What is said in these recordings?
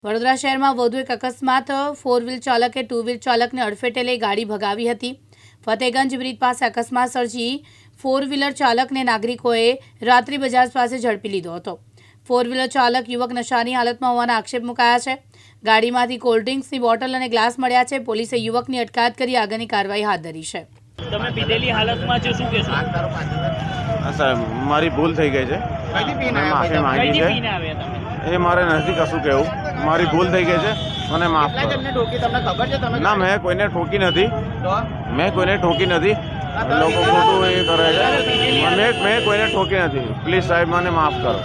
વડોદરા શહેરમાં વધુ એક અકસ્માત ફોર વ્હીલ ચાલકે ટુ વ્હીલ ચાલકને અડફેટે લઈ ગાડી ભગાવી હતી। ફતેગંજ બ્રિજ પાસે અકસ્માત સર્જી ફોર વ્હીલર ચાલકને નાગરિકોએ રાત્રિ બજાર પાસે ઝડપી લીધો હતો। ફોર વ્હીલર ચાલક યુવક નશાની હાલતમાં હોવાના આક્ષેપ મુકાયા છે। ગાડીમાંથી કોલ્ડ ડ્રિંક્સની બોટલ અને ગ્લાસ મળ્યા છે। પોલીસે યુવકની અટકાયત કરી આગળની કાર્યવાહી હાથ ધરી છે। તમે પીધેલી હાલતમાં છો, શું કહેશો? સાહેબ મારી ભૂલ થઈ ગઈ છે, માફી માંગી છે। પીને આવ્યા તમે? એ મારે નથી કશું કહેવું, મારી ભૂલ થઈ ગઈ છે, મને માફ કરો। ના, મેં કોઈને ઠોકી નથી, લોકો ખોટું એ કરે છે। મેં કોઈને ઠોકી નથી, પ્લીઝ સાહેબ મને માફ કરો,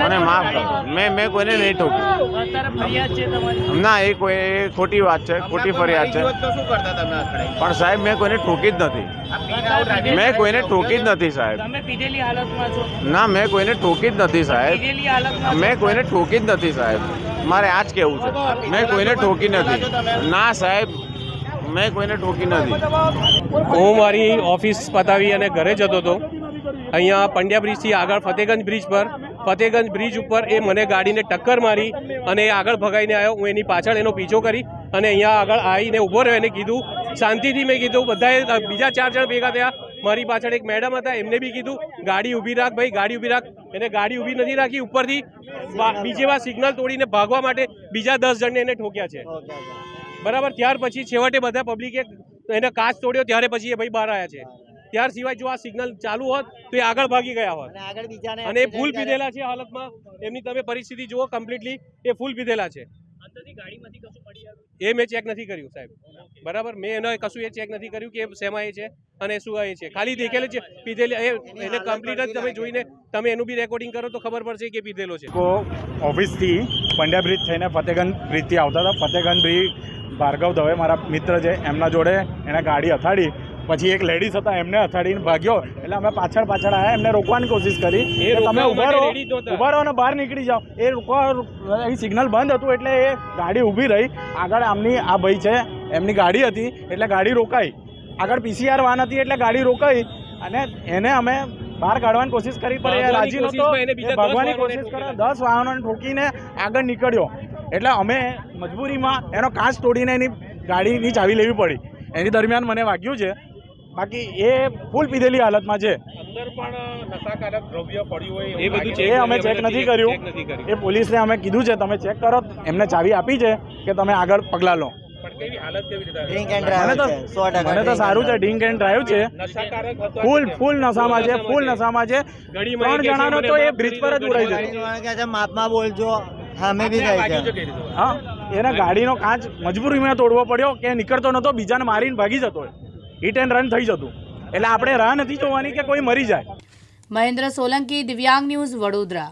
મને માફ કરો। મેં કોઈને નહીં ઠોકી। અત્યારે ફરિયાદ છે તમારી? ના, એ ખોટી વાત છે, ખોટી ફરિયાદ છે, પણ સાહેબ મેં કોઈને ઠોકી જ નથી, મેં કોઈને ઠોકી જ નથી સાહેબ। તમે પીધેલી હાલતમાં છો? ના, મેં કોઈને ઠોકી જ નથી સાહેબ, પીધેલી હાલતમાં મેં કોઈને ઠોકી જ નથી સાહેબ, મારે આ જ કહેવું છે। મેં કોઈને ઠોકી નથી, ના સાહેબ, મેં કોઈને ઠોકી નથી। હું મારી ઓફિસ પતાવી અને ઘરે જતો હતો। અહીંયા પંડ્યા બ્રિજથી આગળ ફતેગંજ બ્રિજ ઉપર એ મને ગાડીને ટક્કર મારી અને એ આગળ ભગાઈને આવ્યો। હું એની પાછળ એનો પીછો કરી અને અહીંયા આગળ આવીને ઊભો રહ્યો, એને કીધું શાંતિથી। મેં કીધું બધાએ બીજા 4 જણ ભેગા થયા, મારી પાછળ એક મેડમ હતા, એમને બી કીધું ગાડી ઊભી રાખ ભાઈ, ગાડી ઊભી રાખ। એને ગાડી ઊભી નથી રાખી, ઉપરથી બીજે વાર સિગ્નલ તોડીને ભાગવા માટે બીજા 10 જણને એને ઠોક્યા છે, બરાબર। ત્યાર પછી છેવટે બધા પબ્લિકે એને કાચ તોડ્યો, ત્યારે પછી એ ભાઈ બહાર આવ્યા છે। ત્યાર સિવાય જો આ સિગ્નલ ચાલુ હોત તો એ આગળ ભાગી ગયા હોત। અને એ ફૂલ પીધેલા છે હાલતમાં, એમની તમે પરિસ્થિતિ જુઓ, કમ્પ્લીટલી એ ફૂલ પીધેલા છે। ગાડીમાંથી કશું મળી આવ્યું? એ મેં ચેક નથી કર્યું સાહેબ, બરાબર। મેં એને કશું એ ચેક નથી કર્યું કે શેમાં એ છે અને શું એ છે, ખાલી દેખેલું છે પીધેલી। એને કમ્પ્લીટ જ તમે જોઈને તમે એનું બી રેકોર્ડિંગ કરો તો ખબર પડશે કે પીધેલો છે। ઓફિસથી પંડ્યા બ્રિજ થઈને ફતેગંજ બ્રિજથી આવતા હતા। ફતેગંજ બ્રિજ ભાર્ગવ દવે મારા મિત્ર છે, એમના જોડે એને ગાડી અથાડી, પછી એક લેડીઝ હતા એમને અથાડીને ભાગ્યો, એટલે અમે પાછળ આવ્યા, એમને રોકવાની કોશિશ કરી કે તમે ઊભા રહો અને બહાર નીકળી જાઓ। એ રોકવા સિગ્નલ બંધ હતું એટલે એ ગાડી ઊભી રહી। આગળ આમની આ ભાઈ છે એમની ગાડી હતી એટલે ગાડી રોકાઈ, આગળ PCR વાન હતી એટલે ગાડી રોકાઈ અને એને અમે બહાર કાઢવાની કોશિશ કરી, પણ એ રાજી નહોતો, ભાગવાની કોશિશ કરે, 10 વાહનોને ઠોકીને આગળ નીકળ્યો। એટલે અમે મજબૂરીમાં એનો કાચ તોડીને એની ગાડીની ચાવી લેવી પડી। એની દરમિયાન મને વાગ્યું છે, બાકી એ ફૂલ પીધેલી હાલતમાં છે। અંદર પણ નશાકારક દ્રવ્ય પડ્યું હોય એ બધું એ અમે ચેક નથી કર્યું, એ પોલીસને અમે કીધું છે તમે ચેક કરો। એમને ચાવી આપી છે કે તમે આગળ પગલાં લો। મને તો સારું છે, ડ્રિંક એન્ડ ડ્રાઈવ છે, ફૂલ નશામાં છે, 3 જણાનો તો એ બ્રિજ પર જ ઉડાઈ દીધો। માપમાં બોલજો, અમે બી ગઈ છે। હા, એને ગાડીનો કાચ મજબૂરીમાં તોડવો પડ્યો કે નીકળતો નતો, બીજાને મારીને ભાગી જતો, હિટ એન્ડ રન થઈ જતું। એટલે આપણે રાહ નથી જોવાની કે કોઈ મરી જાય। મહેન્દ્ર સોલંકી, દિવ્યાંગ ન્યૂઝ, વડોદરા।